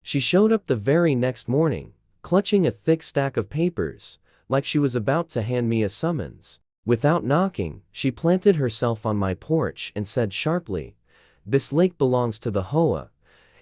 She showed up the very next morning, clutching a thick stack of papers, like she was about to hand me a summons. Without knocking, she planted herself on my porch and said sharply, "This lake belongs to the HOA,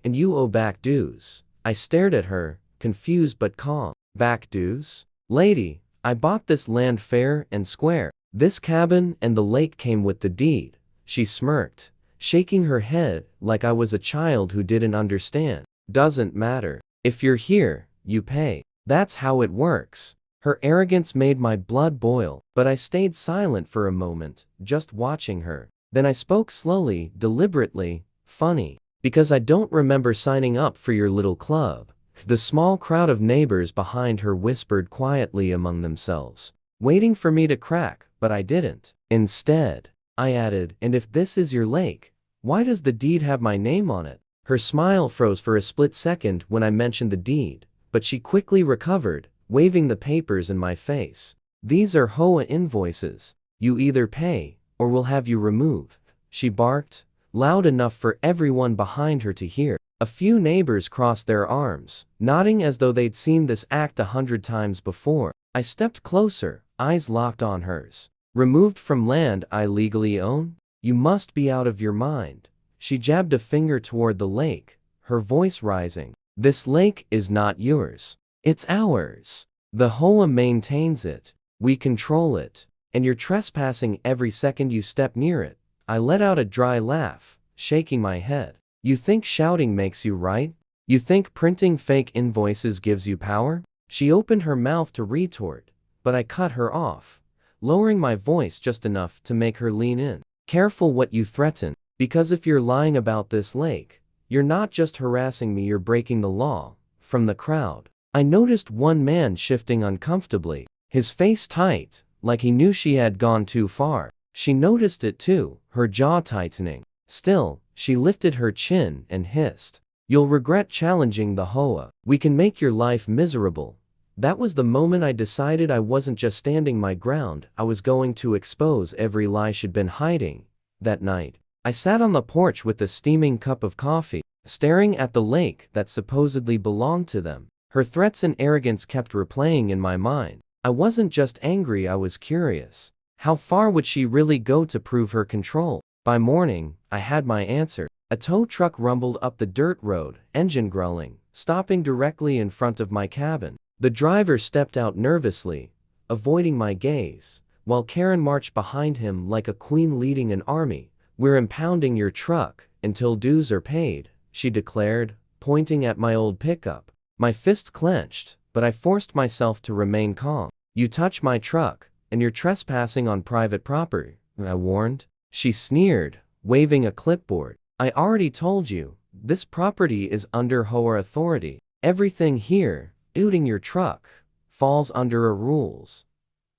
and you owe back dues." I stared at her, confused but calm. "Back dues? Lady, I bought this land fair and square. This cabin and the lake came with the deed." She smirked, shaking her head like I was a child who didn't understand. "Doesn't matter. If you're here, you pay. That's how it works." Her arrogance made my blood boil, but I stayed silent for a moment, just watching her. Then I spoke slowly, deliberately. "Funny, because I don't remember signing up for your little club." The small crowd of neighbors behind her whispered quietly among themselves, waiting for me to crack, but I didn't. Instead, I added, "And if this is your lake, why does the deed have my name on it?" Her smile froze for a split second when I mentioned the deed, but she quickly recovered, waving the papers in my face. "These are HOA invoices. You either pay, or we'll have you removed," she barked, loud enough for everyone behind her to hear. A few neighbors crossed their arms, nodding as though they'd seen this act 100 times before. I stepped closer, eyes locked on hers. "Removed from land I legally own? You must be out of your mind." She jabbed a finger toward the lake, her voice rising. "This lake is not yours. It's ours. The HOA maintains it. We control it. And you're trespassing every second you step near it." I let out a dry laugh, shaking my head. "You think shouting makes you right? You think printing fake invoices gives you power?" She opened her mouth to retort, but I cut her off, lowering my voice just enough to make her lean in. "Careful what you threaten, because if you're lying about this lake, you're not just harassing me, you're breaking the law." From the crowd, I noticed one man shifting uncomfortably, his face tight, like he knew she had gone too far. She noticed it too, her jaw tightening. Still, she lifted her chin and hissed, "You'll regret challenging the HOA. We can make your life miserable." That was the moment I decided I wasn't just standing my ground, I was going to expose every lie she'd been hiding. That night, I sat on the porch with a steaming cup of coffee, staring at the lake that supposedly belonged to them. Her threats and arrogance kept replaying in my mind. I wasn't just angry, I was curious. How far would she really go to prove her control? By morning, I had my answer. A tow truck rumbled up the dirt road, engine growling, stopping directly in front of my cabin. The driver stepped out nervously, avoiding my gaze, while Karen marched behind him like a queen leading an army. "We're impounding your truck until dues are paid," she declared, pointing at my old pickup. My fists clenched, but I forced myself to remain calm. "You touch my truck, and you're trespassing on private property," I warned. She sneered, waving a clipboard. "I already told you, this property is under HOA authority. Everything here, including your truck, falls under our rules."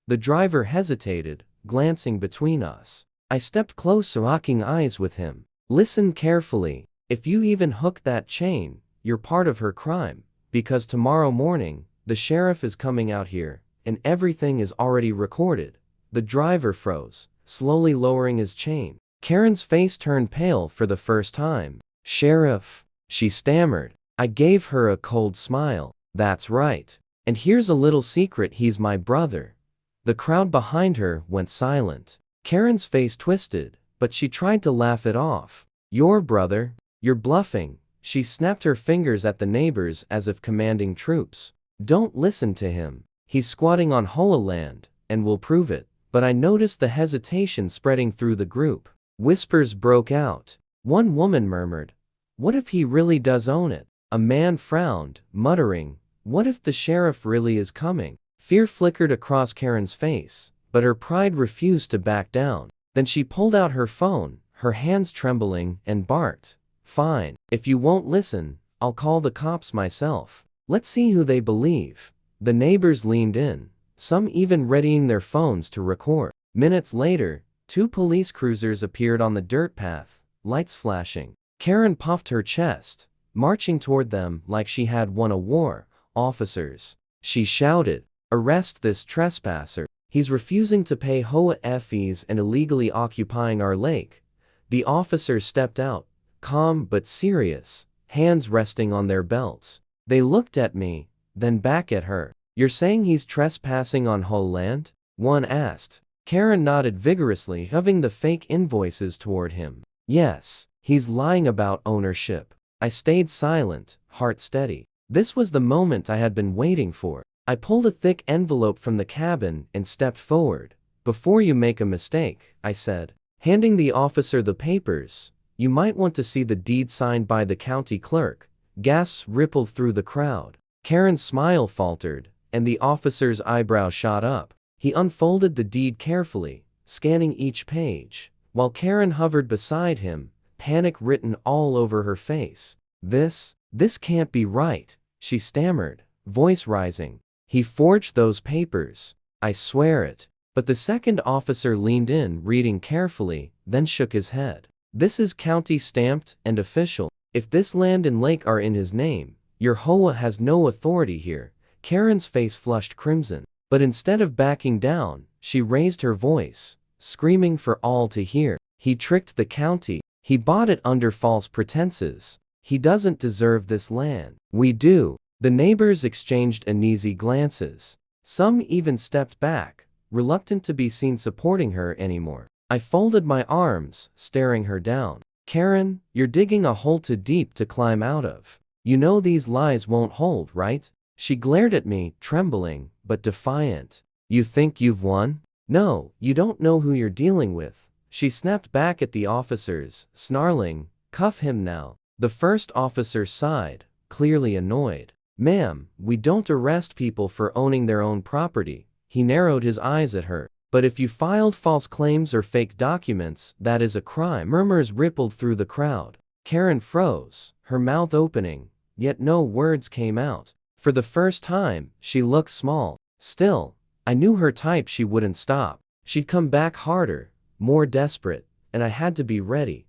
The driver hesitated, glancing between us. I stepped closer, locking eyes with him. "Listen carefully. If you even hook that chain, you're part of her crime. Because tomorrow morning, the sheriff is coming out here, and everything is already recorded." The driver froze, slowly lowering his chain. Karen's face turned pale for the first time. "Sheriff?" she stammered. I gave her a cold smile. "That's right. And here's a little secret, he's my brother." The crowd behind her went silent. Karen's face twisted, but she tried to laugh it off. "Your brother? You're bluffing." She snapped her fingers at the neighbors as if commanding troops. "Don't listen to him. He's squatting on HOA land, and we'll prove it." But I noticed the hesitation spreading through the group. Whispers broke out. One woman murmured, "What if he really does own it?" A man frowned, muttering, "What if the sheriff really is coming?" Fear flickered across Karen's face, but her pride refused to back down. Then she pulled out her phone, her hands trembling, and barked, "Fine. If you won't listen, I'll call the cops myself. Let's see who they believe." The neighbors leaned in, some even readying their phones to record. Minutes later, 2 police cruisers appeared on the dirt path, lights flashing. Karen puffed her chest, marching toward them like she had won a war. "Officers," she shouted, "arrest this trespasser. He's refusing to pay HOA fees and illegally occupying our lake." The officers stepped out, calm but serious, hands resting on their belts. They looked at me, then back at her. "You're saying he's trespassing on HOA land?" one asked. Karen nodded vigorously, shoving the fake invoices toward him. "Yes, he's lying about ownership." I stayed silent, heart steady. This was the moment I had been waiting for. I pulled a thick envelope from the cabin and stepped forward. "Before you make a mistake," I said, handing the officer the papers, "you might want to see the deed signed by the county clerk." Gasps rippled through the crowd. Karen's smile faltered, and the officer's eyebrows shot up. He unfolded the deed carefully, scanning each page, while Karen hovered beside him, panic written all over her face. This can't be right," she stammered, voice rising. "He forged those papers. I swear it." But the second officer leaned in, reading carefully, then shook his head. "This is county stamped and official. If this land and lake are in his name, your HOA has no authority here." Karen's face flushed crimson, but instead of backing down, she raised her voice, screaming for all to hear. "He tricked the county. He bought it under false pretenses. He doesn't deserve this land." "We do." The neighbors exchanged uneasy glances. Some even stepped back, reluctant to be seen supporting her anymore. I folded my arms, staring her down. "Karen, you're digging a hole too deep to climb out of. You know these lies won't hold, right?" She glared at me, trembling, but defiant. "You think you've won? No, you don't know who you're dealing with." She snapped back at the officers, snarling, "Cuff him now." The first officer sighed, clearly annoyed. "Ma'am, we don't arrest people for owning their own property." He narrowed his eyes at her. "But if you filed false claims or fake documents, that is a crime." Murmurs rippled through the crowd. Karen froze, her mouth opening, yet no words came out. For the first time, she looked small. Still, I knew her type. She wouldn't stop. She'd come back harder, more desperate, and I had to be ready.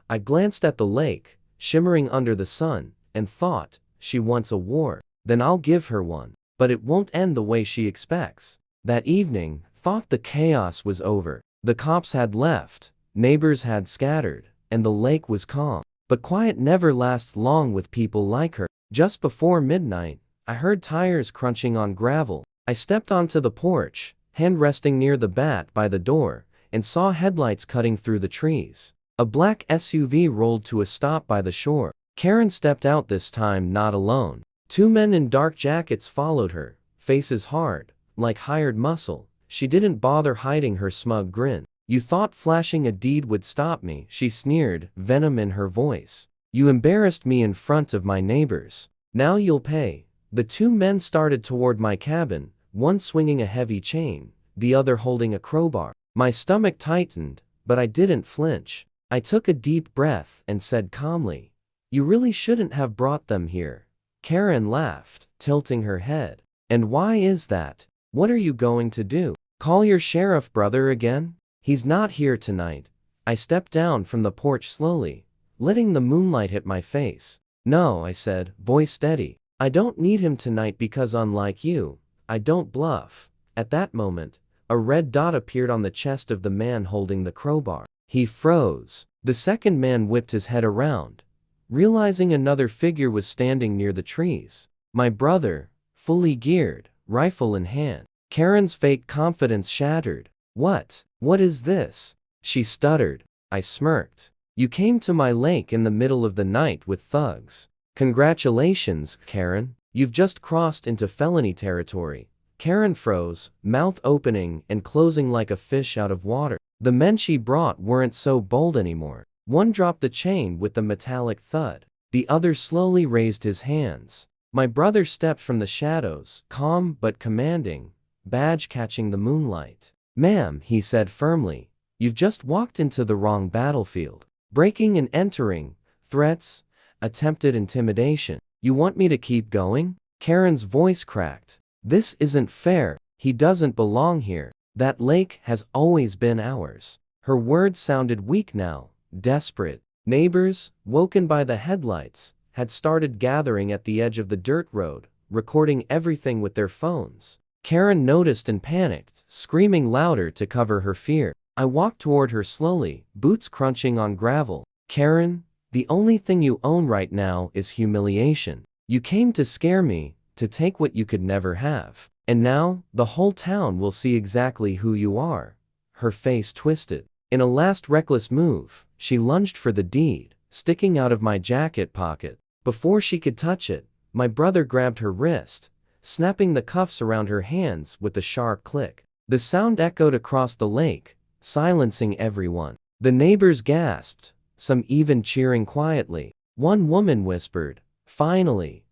I glanced at the lake, shimmering under the sun, and thought, she wants a war. Then I'll give her one. But it won't end the way she expects. That evening, thought the chaos was over. The cops had left, neighbors had scattered, and the lake was calm. But quiet never lasts long with people like her. Just before midnight, I heard tires crunching on gravel. I stepped onto the porch, hand resting near the bat by the door, and saw headlights cutting through the trees. A black SUV rolled to a stop by the shore. Karen stepped out this time not alone. Two men in dark jackets followed her, faces hard, like hired muscle. She didn't bother hiding her smug grin. "You thought flashing a deed would stop me," she sneered, venom in her voice. "You embarrassed me in front of my neighbors. Now you'll pay." The two men started toward my cabin, one swinging a heavy chain, the other holding a crowbar. My stomach tightened, but I didn't flinch. I took a deep breath and said calmly, "You really shouldn't have brought them here." Karen laughed, tilting her head. "And why is that? What are you going to do? Call your sheriff brother again?" "He's not here tonight." I stepped down from the porch slowly, letting the moonlight hit my face. "No," I said, voice steady. "I don't need him tonight because unlike you, I don't bluff." At that moment, a red dot appeared on the chest of the man holding the crowbar. He froze. The second man whipped his head around, realizing another figure was standing near the trees. My brother, fully geared, rifle in hand. Karen's fake confidence shattered. What is this?" she stuttered. I smirked. "You came to my lake in the middle of the night with thugs. Congratulations, Karen. You've just crossed into felony territory." Karen froze, mouth opening and closing like a fish out of water. The men she brought weren't so bold anymore. One dropped the chain with the metallic thud. The other slowly raised his hands. My brother stepped from the shadows, calm but commanding, badge catching the moonlight. "Ma'am," he said firmly, "you've just walked into the wrong battlefield. Breaking and entering, threats, attempted intimidation. You want me to keep going?" Karen's voice cracked. "This isn't fair. He doesn't belong here. That lake has always been ours." Her words sounded weak now, desperate. Neighbors, woken by the headlights, had started gathering at the edge of the dirt road, recording everything with their phones. Karen noticed and panicked, screaming louder to cover her fear. I walked toward her slowly, boots crunching on gravel. "Karen, The only thing you own right now is humiliation. You came to scare me, to take what you could never have. And now, the whole town will see exactly who you are." Her face twisted. In a last reckless move, she lunged for the deed, sticking out of my jacket pocket. Before she could touch it, my brother grabbed her wrist, snapping the cuffs around her hands with a sharp click. The sound echoed across the lake, silencing everyone. The neighbors gasped, some even cheering quietly. One woman whispered, "Finally."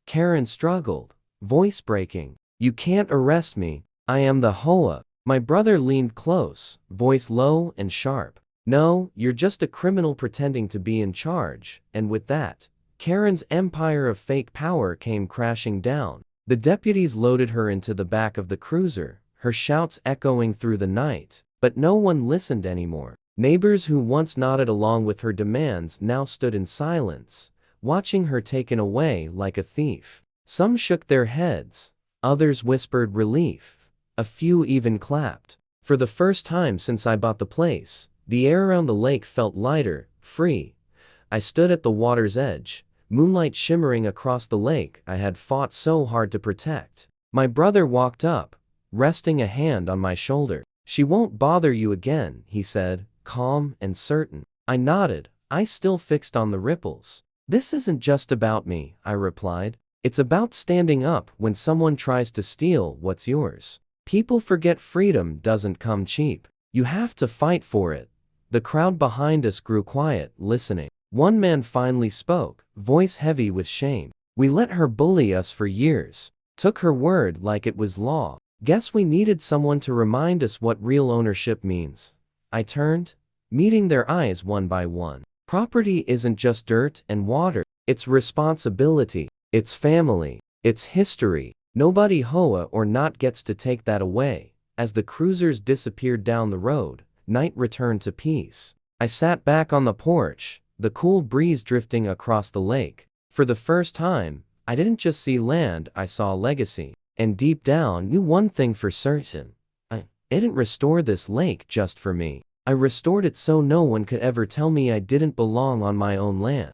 Karen struggled, voice breaking, "You can't arrest me. I am the HOA." My brother leaned close, voice low and sharp. "No, you're just a criminal pretending to be in charge." And with that, Karen's empire of fake power came crashing down. The deputies loaded her into the back of the cruiser, her shouts echoing through the night. But no one listened anymore. Neighbors who once nodded along with her demands now stood in silence, watching her taken away like a thief. Some shook their heads, others whispered relief, a few even clapped. For the first time since I bought the place, the air around the lake felt lighter, free. I stood at the water's edge, moonlight shimmering across the lake I had fought so hard to protect. My brother walked up, resting a hand on my shoulder. "She won't bother you again," he said, calm and certain. I nodded, eyes still fixed on the ripples. "This isn't just about me," I replied. "It's about standing up when someone tries to steal what's yours. People forget freedom doesn't come cheap. You have to fight for it." The crowd behind us grew quiet, listening. One man finally spoke, voice heavy with shame. "We let her bully us for years. Took her word like it was law. Guess we needed someone to remind us what real ownership means." I turned, meeting their eyes one by one. Property isn't just dirt and water. It's responsibility. It's family. It's history. Nobody, HOA or not, gets to take that away. As the cruisers disappeared down the road, night returned to peace. I sat back on the porch, the cool breeze drifting across the lake. For the first time, I didn't just see land, I saw legacy. And deep down, knew one thing for certain. I didn't restore this lake just for me. I restored it so no one could ever tell me I didn't belong on my own land.